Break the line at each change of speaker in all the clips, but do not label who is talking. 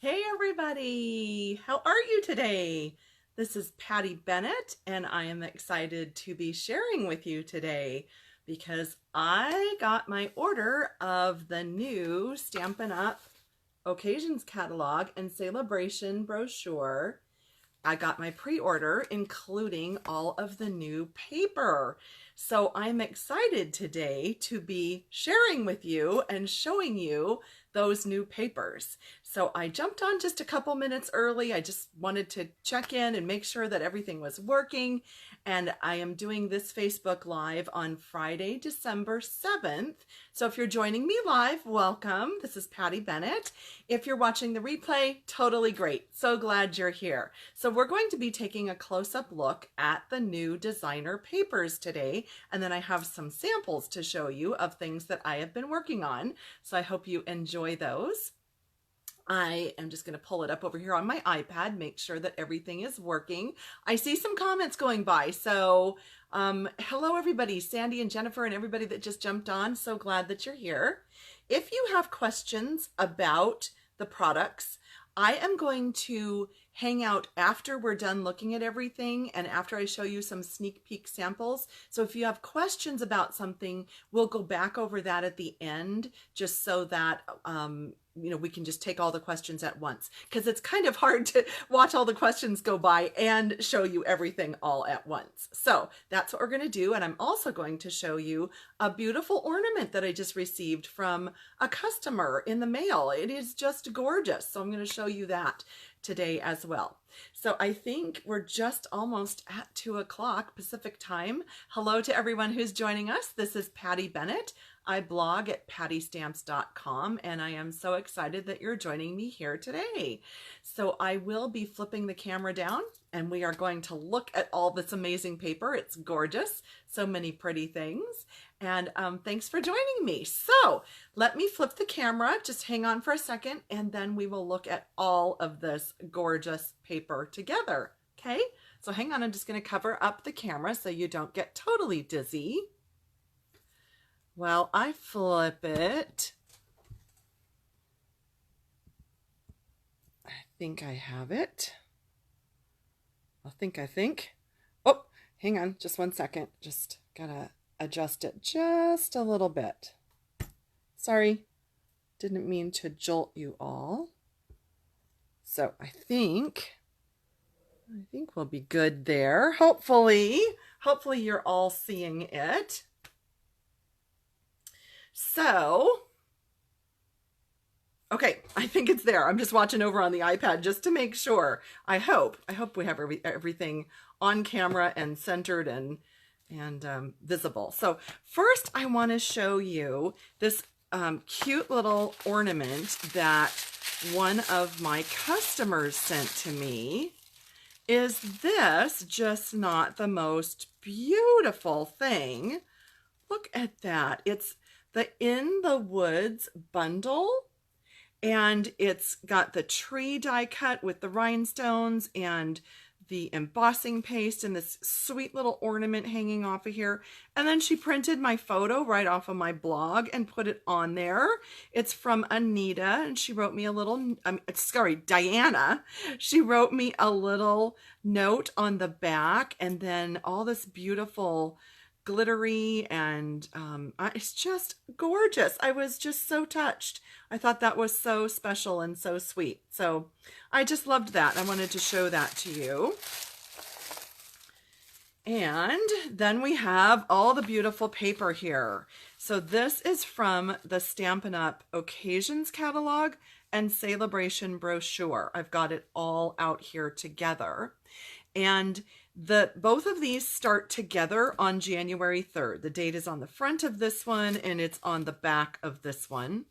Hey everybody, how are you today? This is Patty Bennett and I am excited to be sharing with you today because I got my order of the new Stampin' Up! Occasions Catalog and Sale-a-Bration brochure. I got my pre-order including all of the new paper. So I'm excited today to be sharing with you and showing you those new papers. So I jumped on just a couple minutes early. I just wanted to check in and make sure that everything was working. And I am doing this Facebook Live on Friday, December 7th. So if you're joining me live, welcome. This is Patty Bennett. If you're watching the replay, totally great. So glad you're here. So we're going to be taking a close-up look at the new designer papers today. And then I have some samples to show you of things that I have been working on. So I hope you enjoy those. I am just going to pull it up over here on my iPad, make sure that everything is working. I see some comments going by. So hello everybody, Sandy and Jennifer and everybody that just jumped on. So glad that you're here. If you have questions about the products, I am going to hang out after we're done looking at everything and after I show you some sneak peek samples. So if you have questions about something, we'll go back over that at the end just so that we can just take all the questions at once, because it's kind of hard to watch all the questions go by and show you everything all at once. So that's what we're going to do. And I'm also going to show you a beautiful ornament that I just received from a customer in the mail. It is just gorgeous. So I'm going to show you that today as well. So I think we're just almost at 2 o'clock Pacific time. Hello to everyone who's joining us. This is Patty Bennett. I blog at pattystamps.com and I am so excited that you're joining me here today. So I will be flipping the camera down and we are going to look at all this amazing paper. It's gorgeous. So many pretty things. And thanks for joining me. So let me flip the camera. Just hang on for a second and then we will look at all of this gorgeous paper together. Okay, so hang on. I'm just going to cover up the camera so you don't get totally dizzy. Well, I flip it. I think I have it. I think. Oh, hang on just one second. Just gotta adjust it just a little bit. Sorry, didn't mean to jolt you all. So I think we'll be good there. Hopefully you're all seeing it. So, okay, I think it's there. I'm just watching over on the iPad just to make sure. I hope we have everything on camera and centered and visible. So first I want to show you this cute little ornament that one of my customers sent to me. Is this just not the most beautiful thing? Look at that. It's the In the Woods bundle, and it's got the tree die cut with the rhinestones and the embossing paste and this sweet little ornament hanging off of here. And then she printed my photo right off of my blog and put it on there. It's from Anita, and she wrote me a little, Diana. She wrote me a little note on the back, and then all this beautiful glittery, and it's just gorgeous. I was just so touched. I thought that was so special and so sweet. So I just loved that. I wanted to show that to you. And then we have all the beautiful paper here. So this is from the Stampin' Up! Occasions Catalog and Sale-a-Bration brochure. I've got it all out here together. And both of these start together on January 3rd. The date is on the front of this one and it's on the back of this one.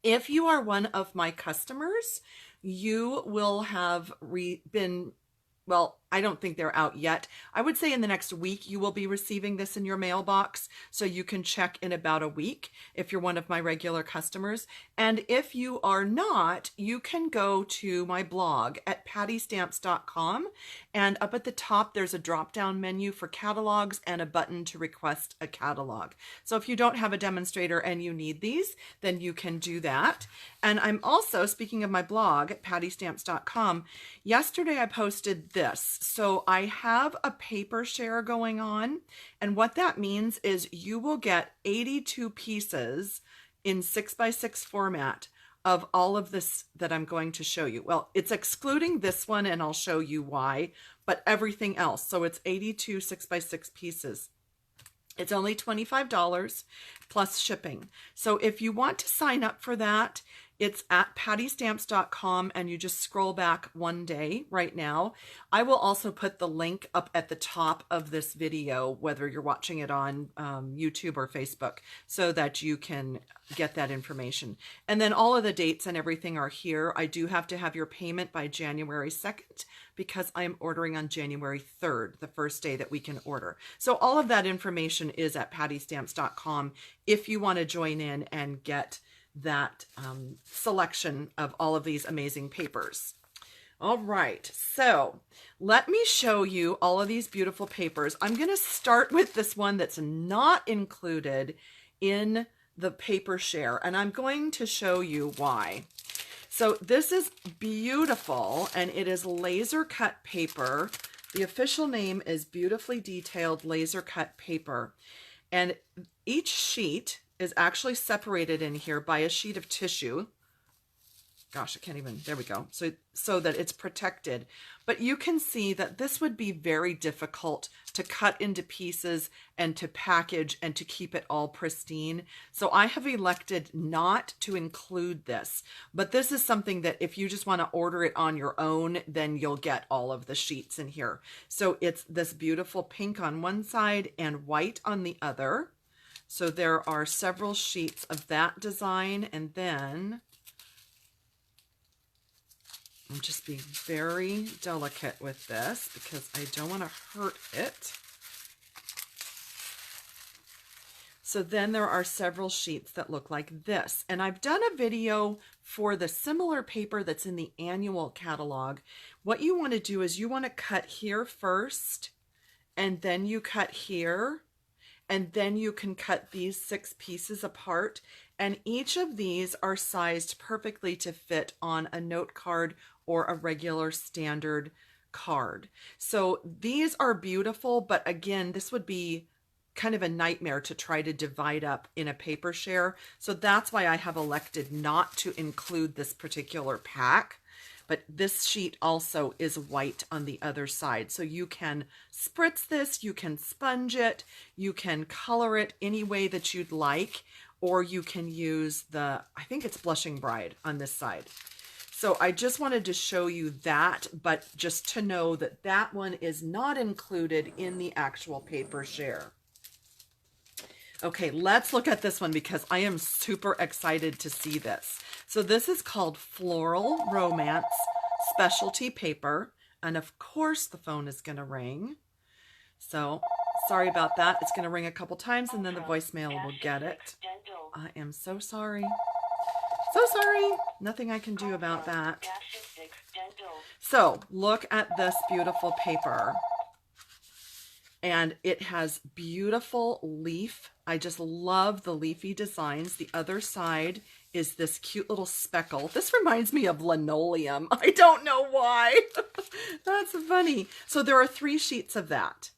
If you are one of my customers, you will have I don't think they're out yet. I would say in the next week you will be receiving this in your mailbox, so you can check in about a week if you're one of my regular customers. And if you are not, you can go to my blog at pattystamps.com, and up at the top there's a drop-down menu for catalogs and a button to request a catalog. So if you don't have a demonstrator and you need these, then you can do that. And I'm also, speaking of my blog at pattystamps.com, yesterday I posted this. So I have a paper share going on, and what that means is you will get 82 pieces in 6x6 format of all of this that I'm going to show you. Well, it's excluding this one, and I'll show you why, but everything else. So it's 82 6x6 pieces. It's only $25 plus shipping. So if you want to sign up for that, it's at pattystamps.com, and you just scroll back one day right now. I will also put the link up at the top of this video, whether you're watching it on YouTube or Facebook, so that you can get that information. And then all of the dates and everything are here. I do have to have your payment by January 2nd because I'm ordering on January 3rd, the first day that we can order. So all of that information is at pattystamps.com if you want to join in and get that selection of all of these amazing papers. All right, so let me show you all of these beautiful papers. I'm going to start with this one that's not included in the paper share, and I'm going to show you why. So this is beautiful, and it is laser cut paper. The official name is Beautifully Detailed Laser Cut Paper, and each sheet is actually separated in here by a sheet of tissue. Gosh, I can't even, there we go. So that it's protected. But you can see that this would be very difficult to cut into pieces and to package and to keep it all pristine. So I have elected not to include this, but this is something that if you just want to order it on your own, then you'll get all of the sheets in here. So it's this beautiful pink on one side and white on the other. So there are several sheets of that design, and then I'm just being very delicate with this because I don't want to hurt it. So then there are several sheets that look like this, and I've done a video for the similar paper that's in the annual catalog. What you want to do is you want to cut here first, and then you cut here, and then you can cut these 6 pieces apart, and each of these are sized perfectly to fit on a note card or a regular standard card. So these are beautiful, but again, this would be kind of a nightmare to try to divide up in a paper share. So that's why I have elected not to include this particular pack. But this sheet also is white on the other side. So you can spritz this, you can sponge it, you can color it any way that you'd like, or you can use the, I think it's Blushing Bride on this side. So I just wanted to show you that, but just to know that that one is not included in the actual paper share. Okay, let's look at this one because I am super excited to see this. So this is called Floral Romance Specialty Paper. And of course the phone is going to ring. So sorry about that. It's going to ring a couple times and then the voicemail will get it. I am so sorry. So sorry. Nothing I can do about that. So look at this beautiful paper. And it has beautiful leaf. I just love the leafy designs. The other side is this cute little speckle. This reminds me of linoleum. I don't know why. That's funny. So there are 3 sheets of that.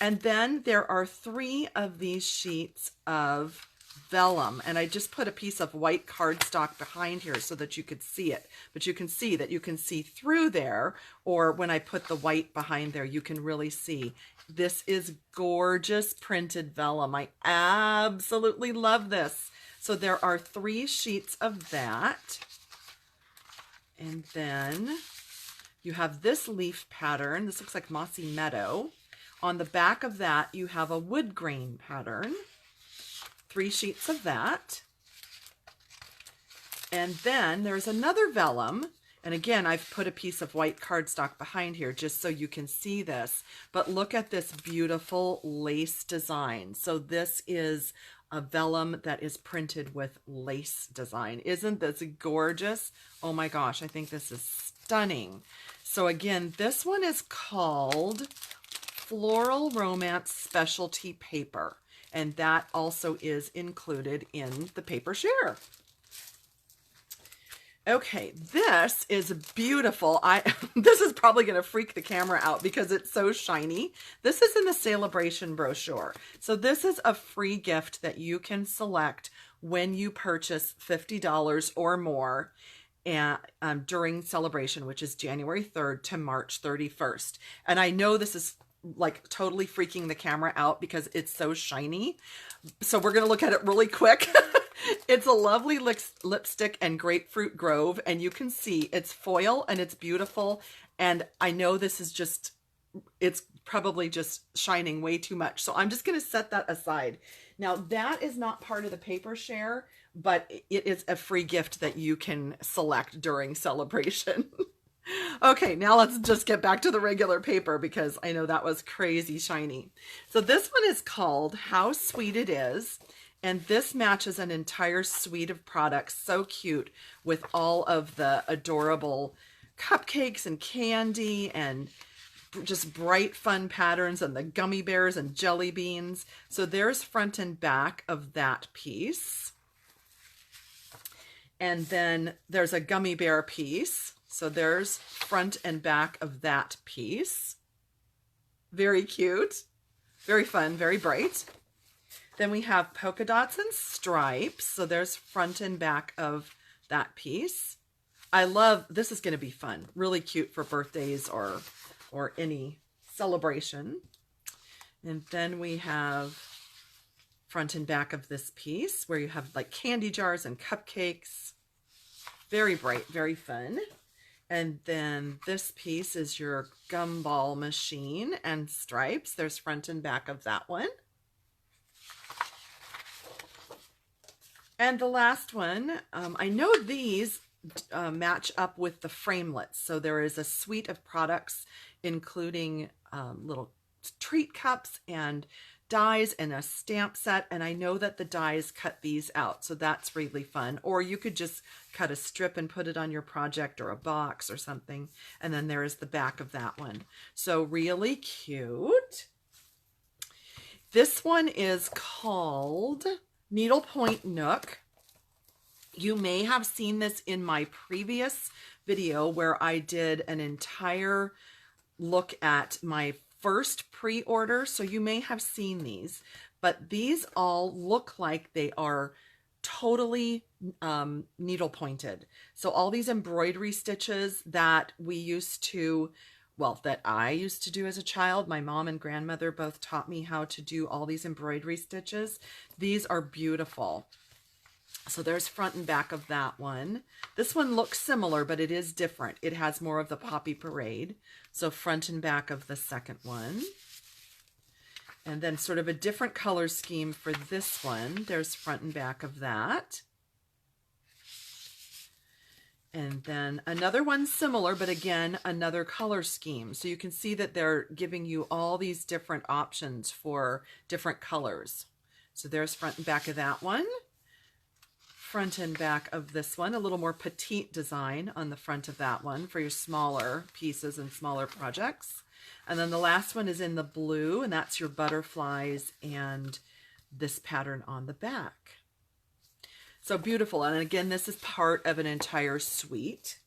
And then there are 3 of these sheets of vellum. And I just put a piece of white cardstock behind here so that you could see it. But you can see that you can see through there, or when I put the white behind there, you can really see. This is gorgeous printed vellum. I absolutely love this. So there are 3 sheets of that. And then you have this leaf pattern. This looks like Mossy Meadow. On the back of that, you have a wood grain pattern. 3 sheets of that. And then there's another vellum, And again, I've put a piece of white cardstock behind here just so you can see this. But look at this beautiful lace design. So this is a vellum that is printed with lace design. Isn't this gorgeous? Oh my gosh, I think this is stunning. So again, this one is called Floral Romance Specialty Paper. And that also is included in the paper share. Okay, this is beautiful. This is probably going to freak the camera out because it's so shiny. This is in the Sale-a-Bration brochure. So this is a free gift that you can select when you purchase $50 or more during Sale-a-Bration, which is January 3rd to March 31st. And I know this is like totally freaking the camera out because it's so shiny. So we're going to look at it really quick. It's a lovely lipstick and grapefruit grove, and you can see it's foil and it's beautiful. And I know this is just, it's probably just shining way too much. So I'm just going to set that aside. Now that is not part of the paper share, but it is a free gift that you can select during Sale-a-Bration. Okay, now let's just get back to the regular paper because I know that was crazy shiny. So this one is called How Sweet It Is. And this matches an entire suite of products. So cute with all of the adorable cupcakes and candy and just bright fun patterns and the gummy bears and jelly beans. So there's front and back of that piece. And then there's a gummy bear piece. So there's front and back of that piece. Very cute, very fun, very bright. Then we have polka dots and stripes. So there's front and back of that piece. I love, this is going to be fun. Really cute for birthdays or any celebration. And then we have front and back of this piece where you have like candy jars and cupcakes. Very bright, very fun. And then this piece is your gumball machine and stripes. There's front and back of that one. And the last one, I know these match up with the framelits. So there is a suite of products, including little treat cups and dies and a stamp set. And I know that the dies cut these out. So that's really fun. Or you could just cut a strip and put it on your project or a box or something. And then there is the back of that one. So really cute. This one is called Needlepoint Nook. You may have seen this in my previous video where I did an entire look at my first pre-order. So you may have seen these, but these all look like they are totally needle pointed. So all these embroidery stitches that we used to, well, that I used to do as a child, my mom and grandmother both taught me how to do all these embroidery stitches. These are beautiful. So there's front and back of that one. This one looks similar, but it is different. It has more of the Poppy Parade. So front and back of the second one. And then sort of a different color scheme for this one. There's front and back of that. And then another one similar, but again, another color scheme. So you can see that they're giving you all these different options for different colors. So there's front and back of that one. Front and back of this one, a little more petite design on the front of that one for your smaller pieces and smaller projects. And then the last one is in the blue, and that's your butterflies and this pattern on the back. So beautiful. And again, this is part of an entire suite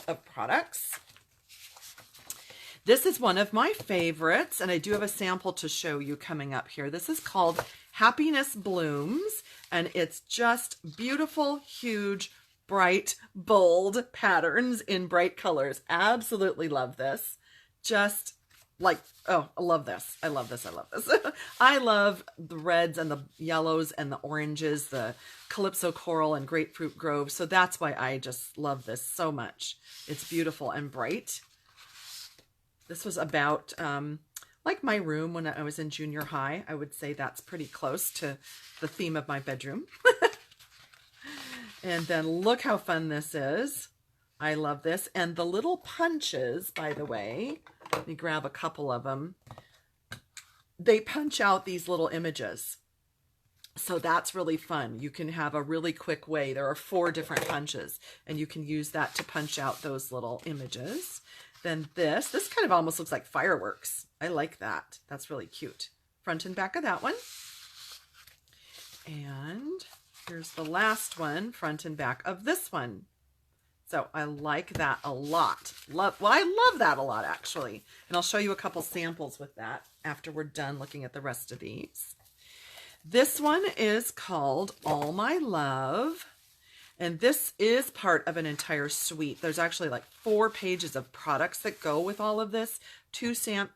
of products. This is one of my favorites, and I do have a sample to show you coming up here. This is called Happiness Blooms, and it's just beautiful, huge, bright, bold patterns in bright colors. Absolutely love this. Just like, oh, I love this. I love this. I love this. I love the reds and the yellows and the oranges, the Calypso Coral and Grapefruit Grove. So that's why I just love this so much. It's beautiful and bright. This was about like my room when I was in junior high. I would say that's pretty close to the theme of my bedroom. And then look how fun this is. I love this. And the little punches, by the way, let me grab a couple of them. They punch out these little images. So that's really fun. You can have a really quick way. There are 4 different punches, and you can use that to punch out those little images. Then this kind of almost looks like fireworks. I like that. That's really cute. Front and back of that one. And here's the last one, front and back of this one. So I like that a lot. Well, I love that a lot, actually. And I'll show you a couple samples with that after we're done looking at the rest of these. This one is called All My Love. And this is part of an entire suite. There's actually like 4 pages of products that go with all of this. 2 stamp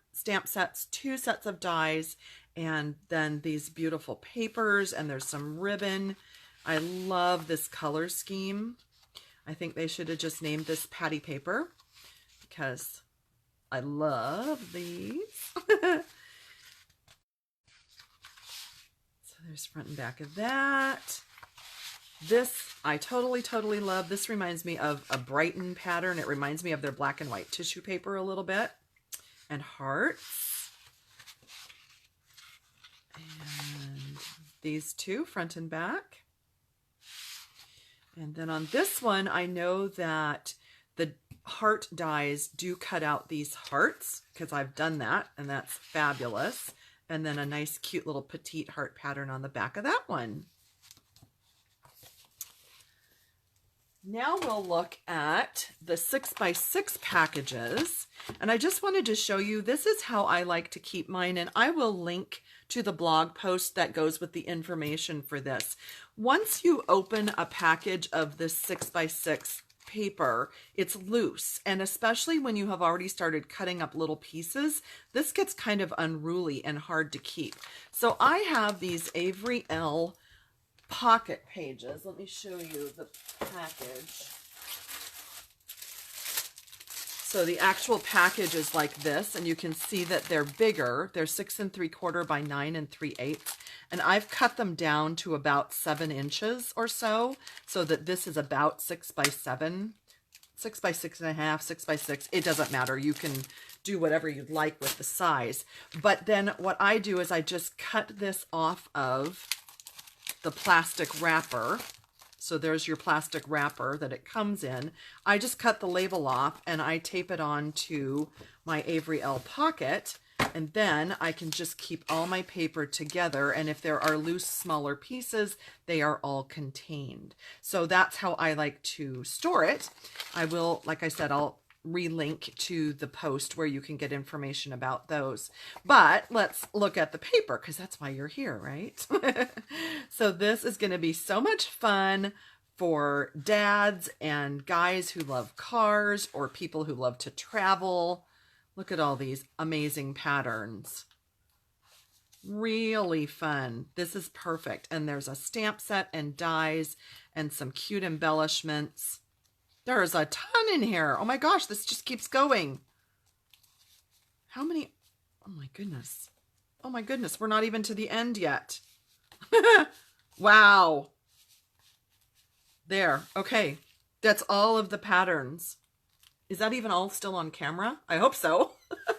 sets, 2 sets of dies, and then these beautiful papers, and there's some ribbon. I love this color scheme. I think they should have just named this Patty paper because I love these. So there's front and back of that. This I totally love. This reminds me of a Brighton pattern. It reminds me of their black and white tissue paper a little bit. And hearts. And these 2, front and back. And then on this one, I know that the heart dies do cut out these hearts because I've done that, and that's fabulous. And then a nice cute little petite heart pattern on the back of that one. Now we'll look at the 6x6 packages, and I just wanted to show you, this is how I like to keep mine, and I will link to the blog post that goes with the information for this. Once you open a package of this 6x6 paper, it's loose, and especially when you have already started cutting up little pieces, this gets kind of unruly and hard to keep. So I have these Avery Elle pocket pages. Let me show you the package. So the actual package is like this, and you can see that they're bigger. They're 6 3/4 by 9 3/8, and I've cut them down to about 7 inches or so that this is about 6 by 7, 6 by 6.5, 6 by 6. It doesn't matter. You can do whatever you'd like with the size. But then what I do is I just cut this off of the plastic wrapper. So there's your plastic wrapper that it comes in. I just cut the label off and I tape it on to my Avery Elle pocket, and then I can just keep all my paper together, and if there are loose smaller pieces, they are all contained. So that's how I like to store it. I will, like I said, I'll relink to the post where you can get information about those. But let's look at the paper, because that's why you're here, right? So this is going to be so much fun for dads and guys who love cars or people who love to travel. Look at all these amazing patterns. Really fun. This is perfect. And there's a stamp set and dies and some cute embellishments. There's a ton in here. Oh my gosh, this just keeps going. How many? Oh my goodness. Oh my goodness, we're not even to the end yet. Wow. There, okay. That's all of the patterns. Is that even all still on camera? I hope so.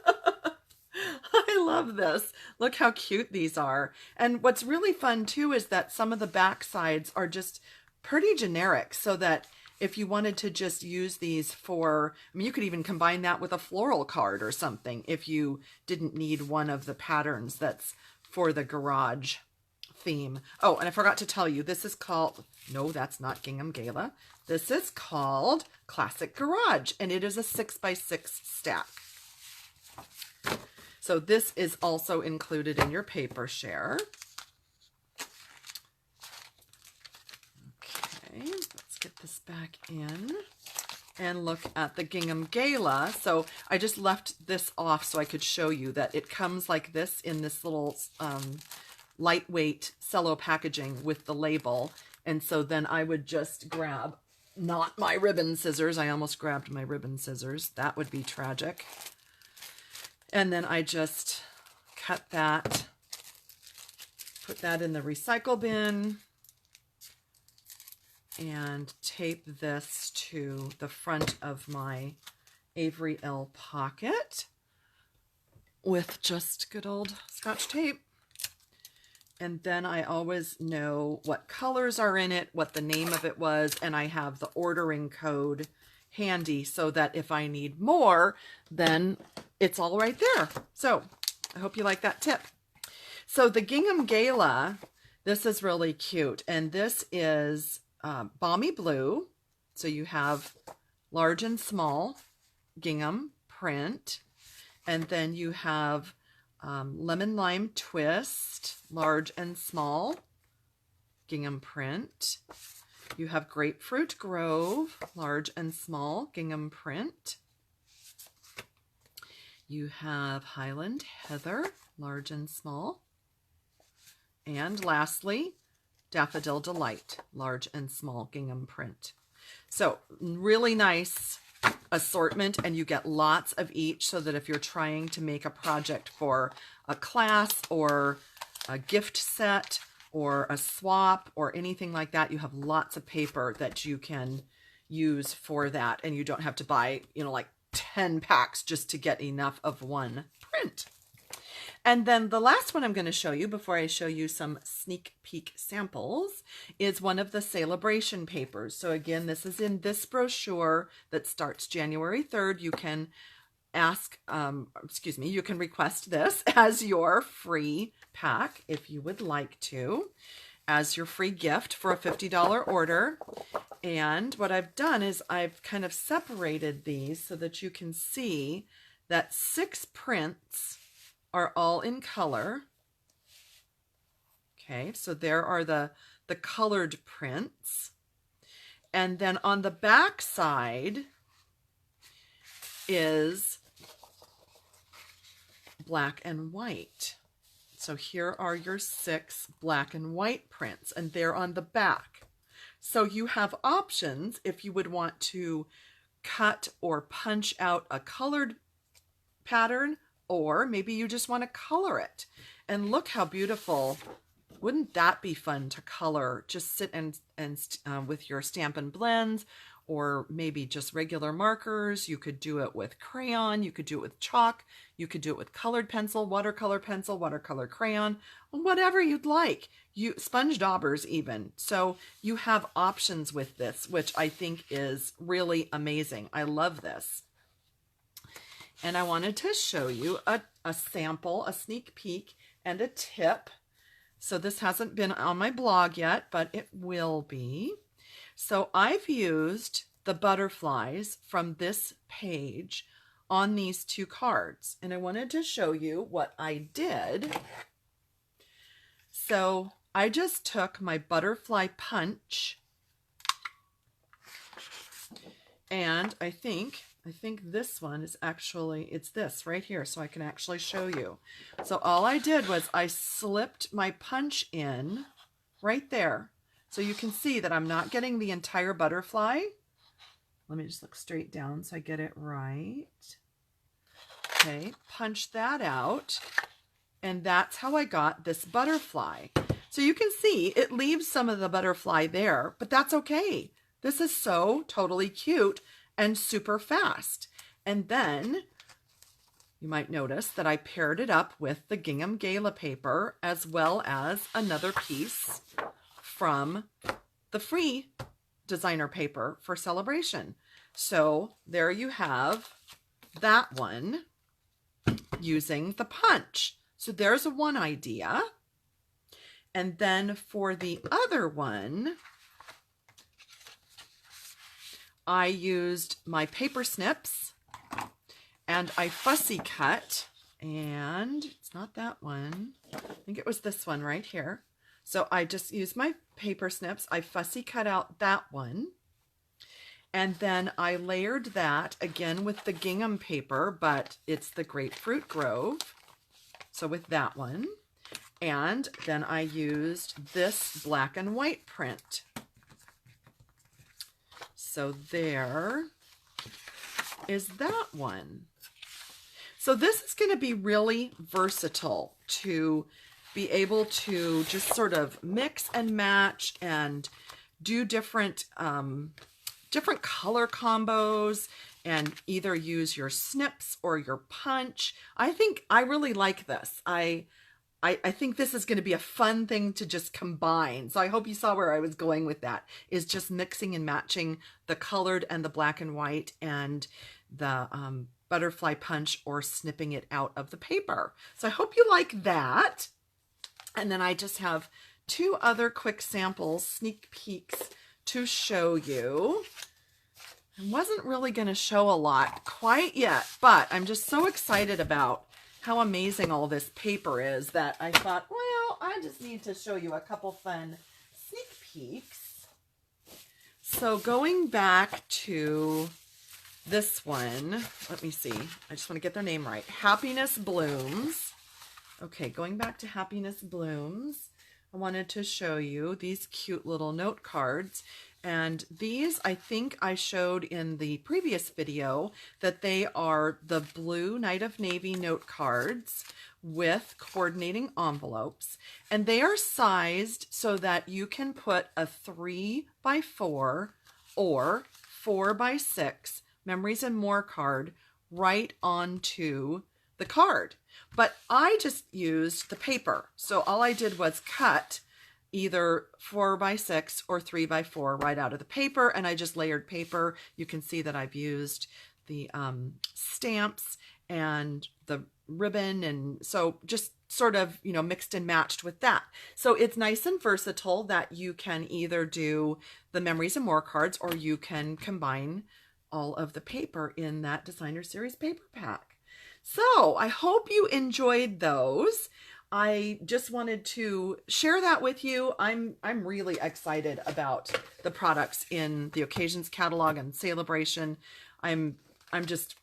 I love this. Look how cute these are. And what's really fun too is that some of the back sides are just pretty generic, so that if you wanted to just use these for, I mean, you could even combine that with a floral card or something if you didn't need one of the patterns that's for the garage theme. Oh, and I forgot to tell you, this is called, no, that's not Gingham Gala. This is called Classic Garage, and it is a 6x6 stack. So this is also included in your paper share. Okay, let's get this back in and look at the Gingham Gala. So I just left this off so I could show you that it comes like this in this little lightweight cello packaging with the label. And so then I would just grab, not my ribbon scissors. I almost grabbed my ribbon scissors. That would be tragic. And then I just cut that, put that in the recycle bin. and tape this to the front of my Avery Elle pocket with just good old Scotch tape. And then I always know what colors are in it, what the name of it was, and I have the ordering code handy so that if I need more, then it's all right there. So I hope you like that tip. So the Gingham Gala, this is really cute, and this is Balmy Blue. So you have large and small gingham print, and then you have Lemon Lime Twist, large and small gingham print. You have Grapefruit Grove, large and small gingham print. You have Highland Heather, large and small. And lastly, Daffodil Delight, large and small gingham print. So really nice assortment, and you get lots of each, so that if you're trying to make a project for a class or a gift set or a swap or anything like that, you have lots of paper that you can use for that, and you don't have to buy, you know, like 10 packs just to get enough of one print. And then the last one I'm going to show you before I show you some sneak peek samples is one of the Sale-a-Bration papers. So again, this is in this brochure that starts January 3rd. You can you can request this as your free pack if you would like to, as your free gift for a $50 order. And what I've done is I've kind of separated these so that you can see that 6 prints are all in color. Okay, so there are the colored prints. And then on the back side is black and white. So here are your 6 black and white prints, and they're on the back. So you have options if you would want to cut or punch out a colored pattern, or maybe you just want to color it. And look how beautiful. Wouldn't that be fun to color? Just sit and with your Stampin' Blends, or maybe just regular markers. You could do it with crayon. You could do it with chalk. You could do it with colored pencil, watercolor crayon, whatever you'd like. Sponge daubers even. So you have options with this, which I think is really amazing. I love this. And I wanted to show you a sample, a sneak peek, and a tip. So this hasn't been on my blog yet, but it will be. So I've used the butterflies from this page on these 2 cards, and I wanted to show you what I did. So I just took my butterfly punch, and I think this one is actually, it's this right here, so I can actually show you. So all I did was I slipped my punch in right there. So you can see that I'm not getting the entire butterfly. Let me just look straight down so I get it right. Okay, punch that out. And that's how I got this butterfly. So you can see it leaves some of the butterfly there, but that's okay. This is so totally cute and super fast. And then you might notice that I paired it up with the Gingham Gala paper, as well as another piece from the free designer paper for Sale-a-Bration. So there you have that one using the punch. So there's one idea. And then for the other one, I used my paper snips and I fussy cut, and it's not that one. I think it was this one right here. So I just used my paper snips. I fussy cut out that one. And then I layered that again with the gingham paper, but it's the Grapefruit Grove. So with that one. And then I used this black and white print. So there is that one. So this is going to be really versatile to be able to just sort of mix and match and do different different color combos and either use your snips or your punch. I really like this. I think this is going to be a fun thing to just combine. So I hope you saw where I was going with that, is just mixing and matching the colored and the black and white and the butterfly punch, or snipping it out of the paper. So I hope you like that. And then I just have two other quick samples, sneak peeks to show you. I wasn't really going to show a lot quite yet, but I'm just so excited about how amazing all this paper is that I thought, well, I just need to show you a couple fun sneak peeks. So going back to this one, let me see. I just want to get their name right. Happiness Blooms. Okay, going back to Happiness Blooms, I wanted to show you these cute little note cards. And these, I think I showed in the previous video, that they are the blue Night of Navy note cards with coordinating envelopes. And they are sized so that you can put a 3x4 or 4x6 Memories and More card right onto the card. But I just used the paper. So all I did was cut either 4x6 or 3x4 right out of the paper, and I just layered paper. You can see that I've used the stamps and the ribbon, and so just sort of, you know, mixed and matched with that. So it's nice and versatile that you can either do the Memories and More cards, or you can combine all of the paper in that Designer Series paper pack. So I hope you enjoyed those. I just wanted to share that with you. I'm really excited about the products in the Occasions Catalog and Sale-a-Bration. I'm just,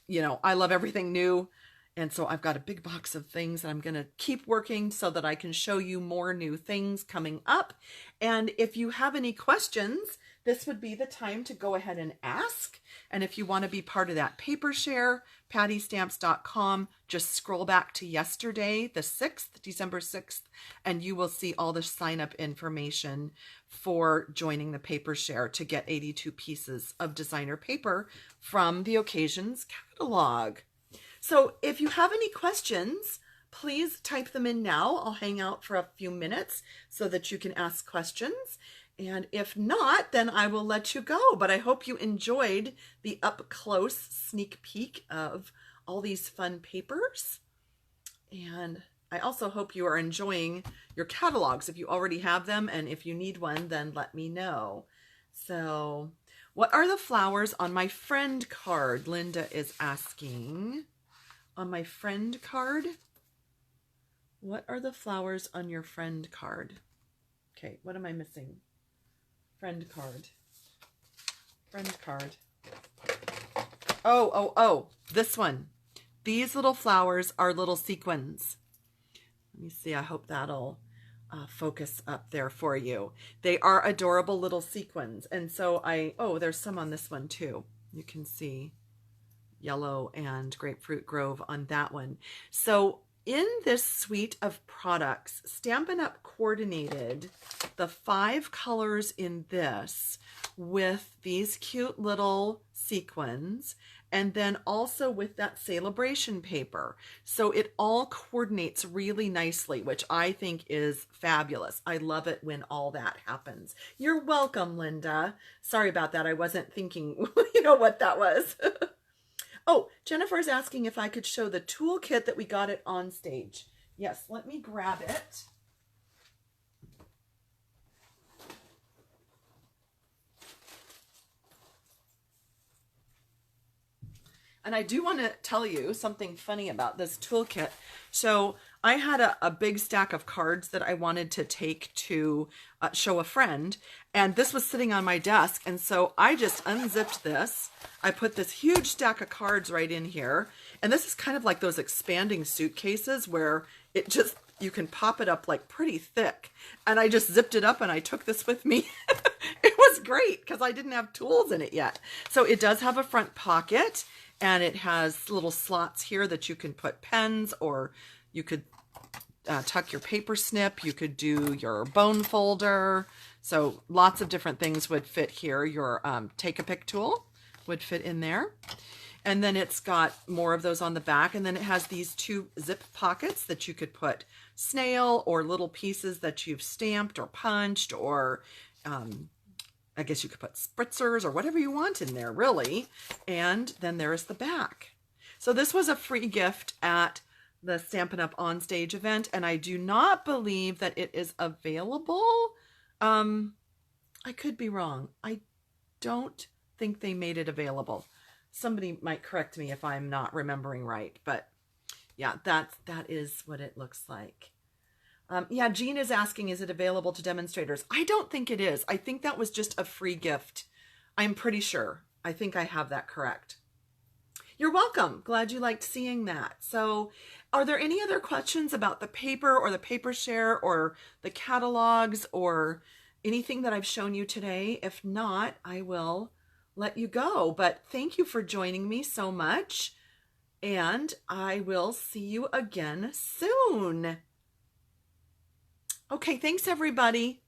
you know, I love everything new. And so I've got a big box of things, and I'm going to keep working so that I can show you more new things coming up. And if you have any questions, this would be the time to go ahead and ask. And if you want to be part of that paper share, pattystamps.com, just scroll back to yesterday, the 6th, December 6th, and you will see all the sign up information for joining the paper share to get 82 pieces of designer paper from the Occasions Catalog. So if you have any questions, please type them in now. I'll hang out for a few minutes so that you can ask questions. And if not, then I will let you go. But I hope you enjoyed the up-close sneak peek of all these fun papers. And I also hope you are enjoying your catalogs if you already have them. And if you need one, then let me know. So, what are the flowers on my friend card? Linda is asking. On my friend card? What are the flowers on your friend card? Okay, what am I missing? Friend card. Friend card. Oh, this one. These little flowers are little sequins. Let me see, I hope that'll focus up there for you. They are adorable little sequins. And so there's some on this one too. You can see yellow and grapefruit grove on that one. So in this suite of products, Stampin' Up! Coordinated the 5 colors in this with these cute little sequins, and then also with that Sale-a-Bration paper. So it all coordinates really nicely, which I think is fabulous. I love it when all that happens. You're welcome, Linda. Sorry about that. I wasn't thinking, you know, what that was. Oh, Jennifer's asking if I could show the toolkit that we got at On Stage. Yes, let me grab it. And I do want to tell you something funny about this toolkit. So I had a big stack of cards that I wanted to take to show a friend, and this was sitting on my desk, and so I just unzipped this. I put this huge stack of cards right in here, and this is kind of like those expanding suitcases where it just, you can pop it up like pretty thick, and I just zipped it up and I took this with me. It was great because I didn't have tools in it yet. So it does have a front pocket, and it has little slots here that you can put pens, or you could tuck your paper snip. You could do your bone folder. So lots of different things would fit here. Your take-a-pick tool would fit in there. And then it's got more of those on the back. And then it has these 2 zip pockets that you could put snail or little pieces that you've stamped or punched, or I guess you could put spritzers or whatever you want in there, really. And then there's the back. So this was a free gift at the Stampin' Up! On Stage event, and I do not believe that it is available. I could be wrong. I don't think they made it available. Somebody might correct me if I'm not remembering right, but yeah, that is what it looks like. Yeah, Jean is asking, is it available to demonstrators? I don't think it is. I think that was just a free gift. I'm pretty sure. I think I have that correct. You're welcome. Glad you liked seeing that. So are there any other questions about the paper or the paper share or the catalogs or anything that I've shown you today? If not, I will let you go. But thank you for joining me so much. And I will see you again soon. Okay, thanks everybody.